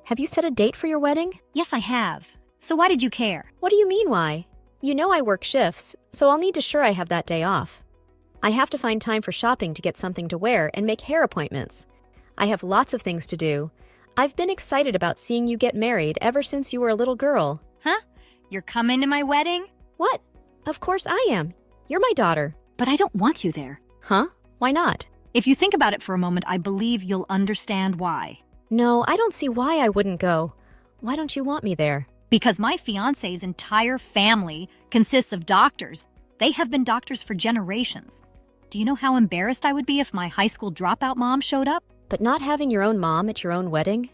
Have you set a date for your wedding? Yes, I have. So why did you care? What do you mean, why? You know I work shifts, so I'll need to sure I have that day off. I have to find time for shopping to get something to wear and make hair appointments. I have lots of things to do. I've been excited about seeing you get married ever since you were a little girl. Huh? You're coming to my wedding? What? Of course I am. You're my daughter. But I don't want you there. Huh? Why not? If you think about it for a moment, I believe you'll understand why. No, I don't see why I wouldn't go. Why don't you want me there? Because my fiancé's entire family consists of doctors. They have been doctors for generations. Do you know how embarrassed I would be if my high school dropout mom showed up? But not having your own mom at your own wedding?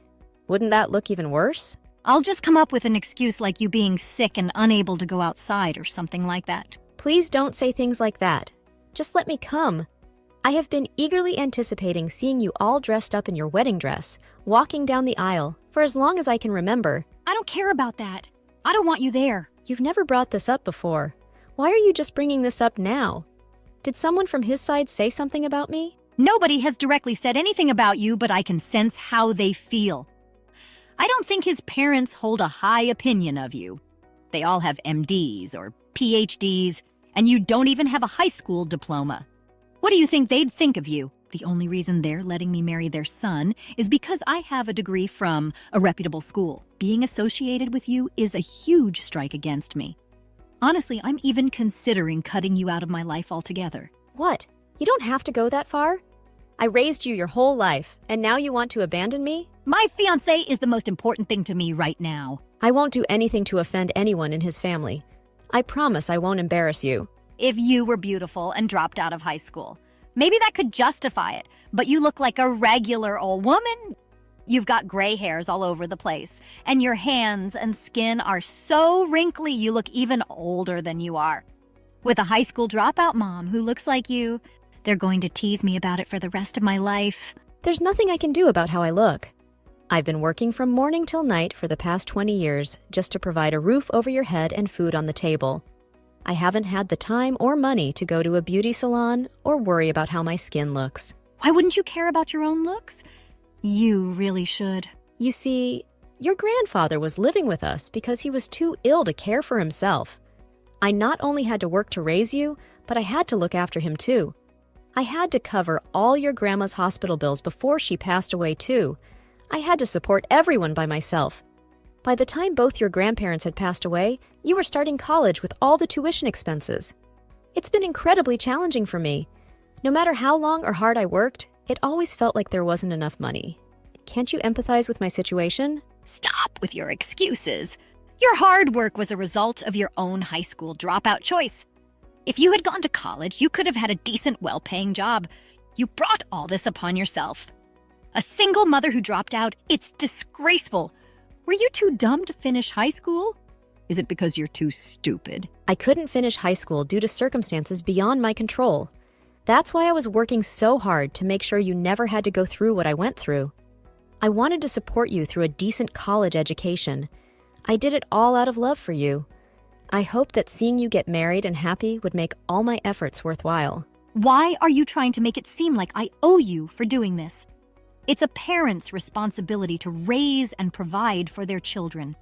Wouldn't that look even worse? I'll just come up with an excuse like you being sick and unable to go outside or something like that. Please don't say things like that. Just let me come. I have been eagerly anticipating seeing you all dressed up in your wedding dress, walking down the aisle, for as long as I can remember. I don't care about that. I don't want you there. You've never brought this up before. Why are you just bringing this up now? Did someone from his side say something about me? Nobody has directly said anything about you, but I can sense how they feel. I don't think his parents hold a high opinion of you. They all have MDs or PhDs, and you don't even have a high school diploma. What do you think they'd think of you? The only reason they're letting me marry their son is because I have a degree from a reputable school. Being associated with you is a huge strike against me. Honestly, I'm even considering cutting you out of my life altogether. What? You don't have to go that far. I raised you your whole life, and now you want to abandon me? My fiancé is the most important thing to me right now. I won't do anything to offend anyone in his family. I promise I won't embarrass you. If you were beautiful and dropped out of high school, maybe that could justify it, but you look like a regular old woman. You've got gray hairs all over the place, and your hands and skin are so wrinkly you look even older than you are. With a high school dropout mom who looks like you, they're going to tease me about it for the rest of my life. There's nothing I can do about how I look. I've been working from morning till night for the past 20 years just to provide a roof over your head and food on the table. I haven't had the time or money to go to a beauty salon or worry about how my skin looks. Why wouldn't you care about your own looks? You really should. You see, your grandfather was living with us because he was too ill to care for himself. I not only had to work to raise you, but I had to look after him too. I had to cover all your grandma's hospital bills before she passed away too. I had to support everyone by myself. By the time both your grandparents had passed away, you were starting college with all the tuition expenses. It's been incredibly challenging for me. No matter how long or hard I worked, it always felt like there wasn't enough money. Can't you empathize with my situation? Stop with your excuses. Your hard work was a result of your own high school dropout choice. If you had gone to college, you could have had a decent, well-paying job. You brought all this upon yourself. A single mother who dropped out, it's disgraceful. Were you too dumb to finish high school? Is it because you're too stupid? I couldn't finish high school due to circumstances beyond my control. That's why I was working so hard to make sure you never had to go through what I went through. I wanted to support you through a decent college education. I did it all out of love for you. I hope that seeing you get married and happy would make all my efforts worthwhile. Why are you trying to make it seem like I owe you for doing this? It's a parent's responsibility to raise and provide for their children.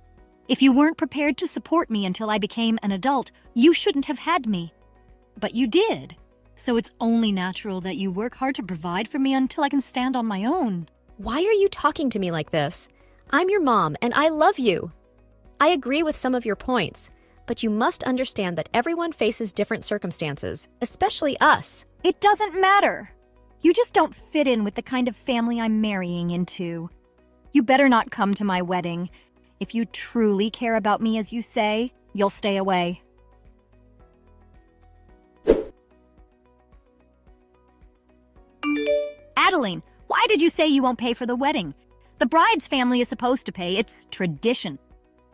If you weren't prepared to support me until I became an adult, you shouldn't have had me. But you did. So it's only natural that you work hard to provide for me until I can stand on my own. Why are you talking to me like this? I'm your mom and I love you. I agree with some of your points, but you must understand that everyone faces different circumstances, especially us. It doesn't matter. You just don't fit in with the kind of family I'm marrying into. You better not come to my wedding. If you truly care about me as you say, you'll stay away. Adeline, why did you say you won't pay for the wedding? The bride's family is supposed to pay. It's tradition.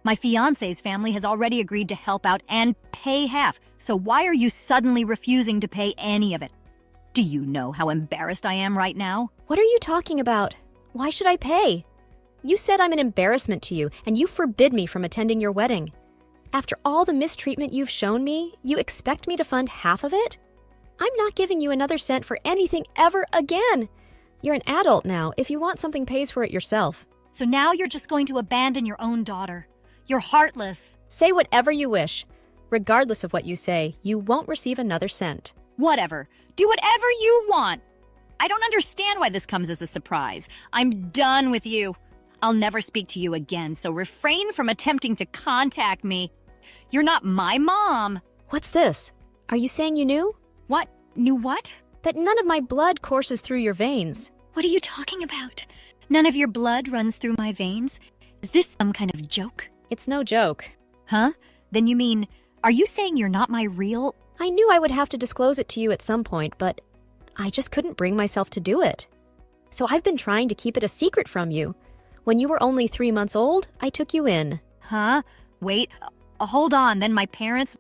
My fiancé's family has already agreed to help out and pay half, so why are you suddenly refusing to pay any of it? Do you know how embarrassed I am right now? What are you talking about? Why should I pay? You said I'm an embarrassment to you, and you forbid me from attending your wedding. After all the mistreatment you've shown me, you expect me to fund half of it? I'm not giving you another cent for anything ever again. You're an adult now. If you want something, pays for it yourself. So now you're just going to abandon your own daughter. You're heartless. Say whatever you wish. Regardless of what you say, you won't receive another cent. Whatever. Do whatever you want. I don't understand why this comes as a surprise. I'm done with you. I'll never speak to you again, so refrain from attempting to contact me. You're not my mom. What's this? Are you saying you knew? What? Knew what? That none of my blood courses through your veins. What are you talking about? None of your blood runs through my veins? Is this some kind of joke? It's no joke. Huh? Then you mean, are you saying you're not my real... I knew I would have to disclose it to you at some point, but I just couldn't bring myself to do it. So I've been trying to keep it a secret from you. When you were only 3 months old, I took you in. Huh? Wait, hold on, then my parents...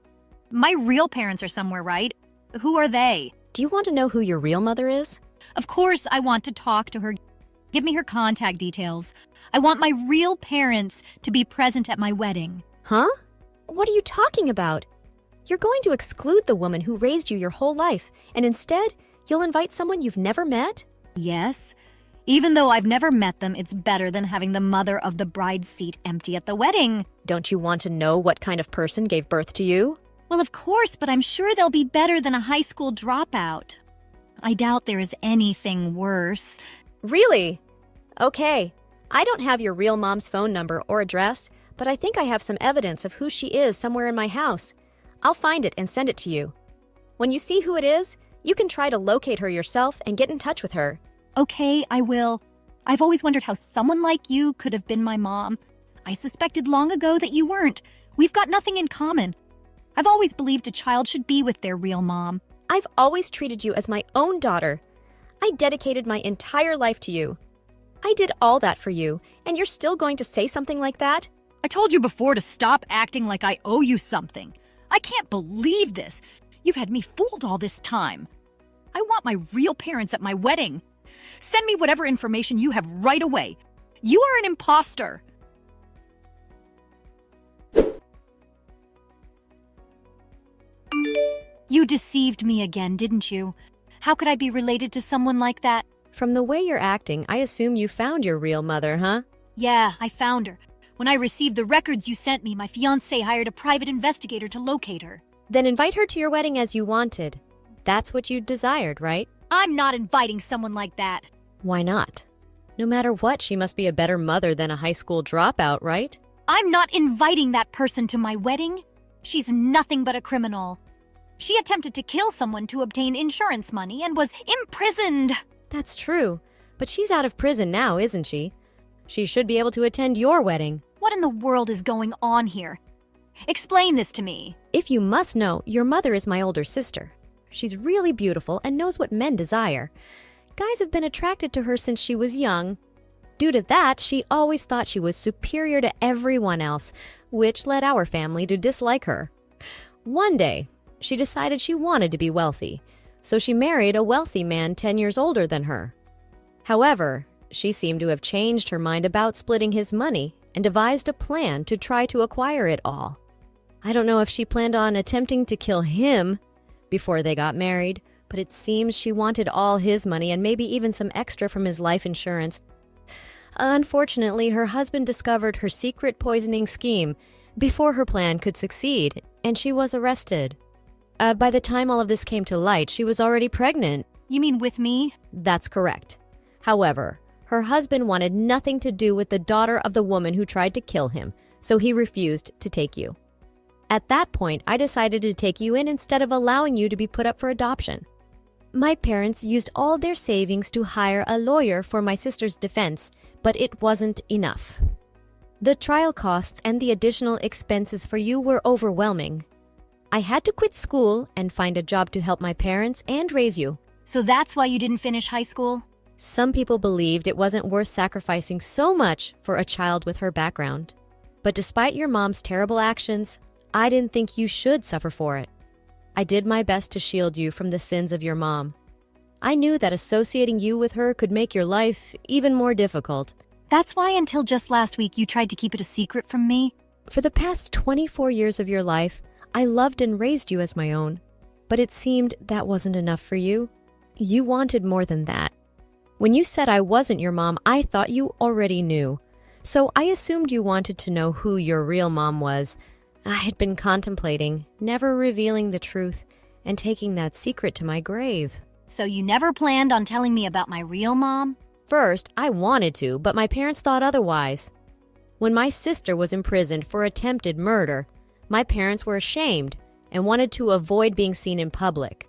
My real parents are somewhere, right? Who are they? Do you want to know who your real mother is? Of course I want to talk to her. Give me her contact details. I want my real parents to be present at my wedding. Huh? What are you talking about? You're going to exclude the woman who raised you your whole life, and instead, you'll invite someone you've never met? Yes. Even though I've never met them, it's better than having the mother of the bride's seat empty at the wedding. Don't you want to know what kind of person gave birth to you? Well, of course, but I'm sure they'll be better than a high school dropout. I doubt there is anything worse. Really? Okay. I don't have your real mom's phone number or address, but I think I have some evidence of who she is somewhere in my house. I'll find it and send it to you. When you see who it is, you can try to locate her yourself and get in touch with her. Okay, I will. I've always wondered how someone like you could have been my mom. I suspected long ago that you weren't. We've got nothing in common. I've always believed a child should be with their real mom. I've always treated you as my own daughter. I dedicated my entire life to you. I did all that for you, and you're still going to say something like that? I told you before to stop acting like I owe you something. I can't believe this. You've had me fooled all this time. I want my real parents at my wedding. Send me whatever information you have right away. You are an imposter. You deceived me again, didn't you? How could I be related to someone like that? From the way you're acting, I assume you found your real mother, huh? Yeah, I found her. When I received the records you sent me, my fiancé hired a private investigator to locate her. Then invite her to your wedding as you wanted. That's what you desired, right? I'm not inviting someone like that. Why not? No matter what, she must be a better mother than a high school dropout, right? I'm not inviting that person to my wedding. She's nothing but a criminal. She attempted to kill someone to obtain insurance money and was imprisoned. That's true. But she's out of prison now, isn't she? She should be able to attend your wedding. What in the world is going on here? Explain this to me. If you must know, your mother is my older sister. She's really beautiful and knows what men desire. Guys have been attracted to her since she was young. Due to that, she always thought she was superior to everyone else, which led our family to dislike her. One day, she decided she wanted to be wealthy, so she married a wealthy man 10 years older than her. However, she seemed to have changed her mind about splitting his money and devised a plan to try to acquire it all. I don't know if she planned on attempting to kill him before they got married, but it seems she wanted all his money and maybe even some extra from his life insurance. Unfortunately, her husband discovered her secret poisoning scheme before her plan could succeed, and she was arrested. By the time all of this came to light, she was already pregnant. You mean with me? That's correct. However, her husband wanted nothing to do with the daughter of the woman who tried to kill him, so he refused to take you. At that point, I decided to take you in instead of allowing you to be put up for adoption. My parents used all their savings to hire a lawyer for my sister's defense, but it wasn't enough. The trial costs and the additional expenses for you were overwhelming. I had to quit school and find a job to help my parents and raise you. So that's why you didn't finish high school? Some people believed it wasn't worth sacrificing so much for a child with her background. But despite your mom's terrible actions, I didn't think you should suffer for it. I did my best to shield you from the sins of your mom. I knew that associating you with her could make your life even more difficult. That's why until just last week you tried to keep it a secret from me? For the past 24 years of your life, I loved and raised you as my own. But it seemed that wasn't enough for you. You wanted more than that. When you said I wasn't your mom, I thought you already knew. So I assumed you wanted to know who your real mom was. I had been contemplating never revealing the truth and taking that secret to my grave. So you never planned on telling me about my real mom? First, I wanted to, but my parents thought otherwise. When my sister was imprisoned for attempted murder, my parents were ashamed and wanted to avoid being seen in public.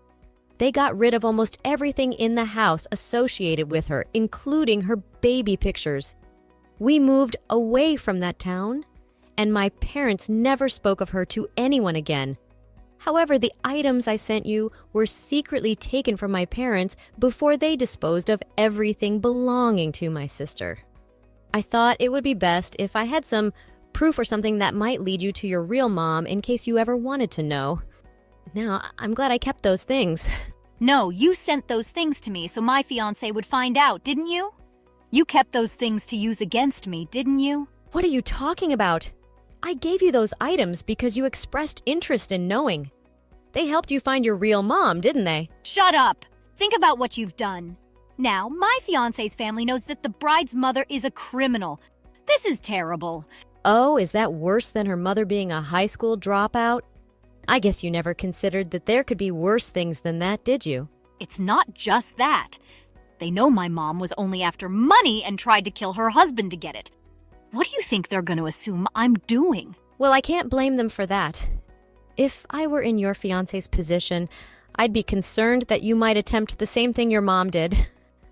They got rid of almost everything in the house associated with her, including her baby pictures. We moved away from that town, and my parents never spoke of her to anyone again. However, the items I sent you were secretly taken from my parents before they disposed of everything belonging to my sister. I thought it would be best if I had some proof or something that might lead you to your real mom in case you ever wanted to know. Now, I'm glad I kept those things. No, you sent those things to me so my fiancé would find out, didn't you? You kept those things to use against me, didn't you? What are you talking about? I gave you those items because you expressed interest in knowing. They helped you find your real mom, didn't they? Shut up! Think about what you've done. Now, my fiancé's family knows that the bride's mother is a criminal. This is terrible. Oh, is that worse than her mother being a high school dropout? I guess you never considered that there could be worse things than that, did you? It's not just that. They know my mom was only after money and tried to kill her husband to get it. What do you think they're going to assume I'm doing? Well, I can't blame them for that. If I were in your fiancé's position, I'd be concerned that you might attempt the same thing your mom did.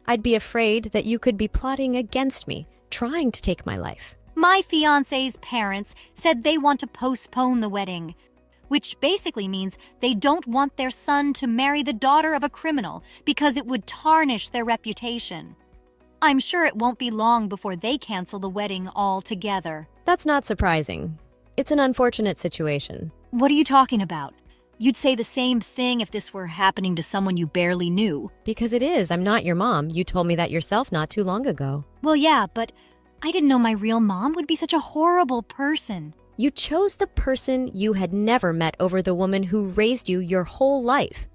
I'd be afraid that you could be plotting against me, trying to take my life. My fiancé's parents said they want to postpone the wedding, which basically means they don't want their son to marry the daughter of a criminal because it would tarnish their reputation. I'm sure it won't be long before they cancel the wedding altogether. That's not surprising. It's an unfortunate situation. What are you talking about? You'd say the same thing if this were happening to someone you barely knew. Because it is. I'm not your mom. You told me that yourself not too long ago. Well, yeah, but I didn't know my real mom would be such a horrible person. You chose the person you had never met over the woman who raised you your whole life.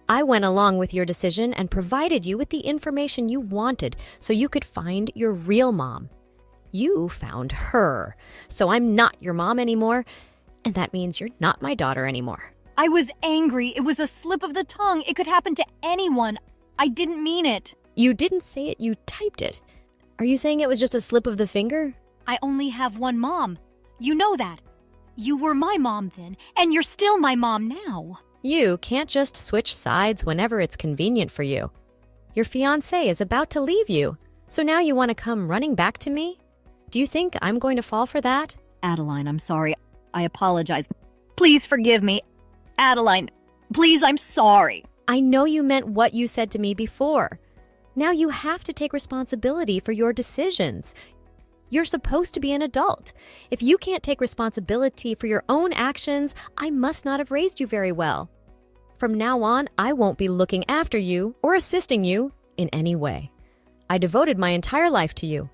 I went along with your decision and provided you with the information you wanted so you could find your real mom. You found her. So I'm not your mom anymore, and that means you're not my daughter anymore. I was angry. It was a slip of the tongue. It could happen to anyone. I didn't mean it. You didn't say it, you typed it. Are you saying it was just a slip of the finger? I only have one mom. You know that. You were my mom then, and you're still my mom now. You can't just switch sides whenever it's convenient for you. Your fiancé is about to leave you, so now you want to come running back to me? Do you think I'm going to fall for that? Adeline, I'm sorry. I apologize. Please forgive me. Adeline, please, I'm sorry. I know you meant what you said to me before. Now you have to take responsibility for your decisions. You're supposed to be an adult. If you can't take responsibility for your own actions, I must not have raised you very well. From now on, I won't be looking after you or assisting you in any way. I devoted my entire life to you.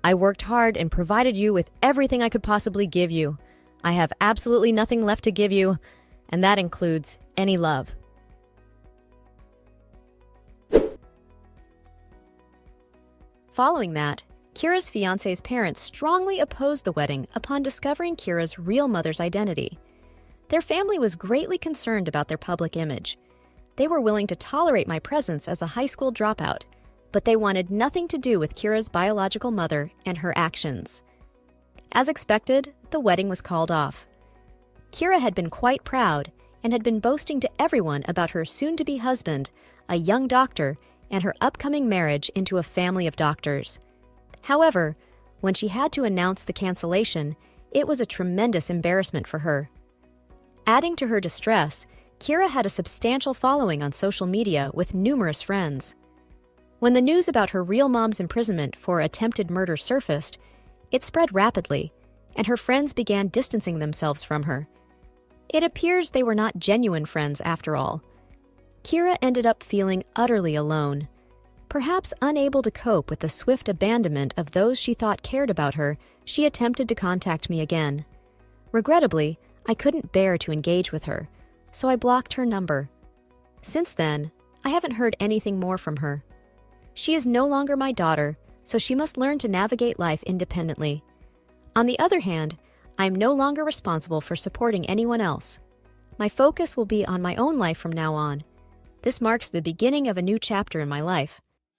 I worked hard and provided you with everything I could possibly give you. I have absolutely nothing left to give you, and that includes any love. Following that, Kiera's fiancé's parents strongly opposed the wedding upon discovering Kiera's real mother's identity. Their family was greatly concerned about their public image. They were willing to tolerate my presence as a high school dropout, but they wanted nothing to do with Kiera's biological mother and her actions. As expected, the wedding was called off. Kiera had been quite proud and had been boasting to everyone about her soon-to-be husband, a young doctor, and her upcoming marriage into a family of doctors. However, when she had to announce the cancellation, it was a tremendous embarrassment for her. Adding to her distress, Kiera had a substantial following on social media with numerous friends. When the news about her real mom's imprisonment for attempted murder surfaced, it spread rapidly, and her friends began distancing themselves from her. It appears they were not genuine friends after all. Kiera ended up feeling utterly alone. Perhaps unable to cope with the swift abandonment of those she thought cared about her, she attempted to contact me again. Regrettably, I couldn't bear to engage with her, so I blocked her number. Since then, I haven't heard anything more from her. She is no longer my daughter, so she must learn to navigate life independently. On the other hand, I am no longer responsible for supporting anyone else. My focus will be on my own life from now on. This marks the beginning of a new chapter in my life.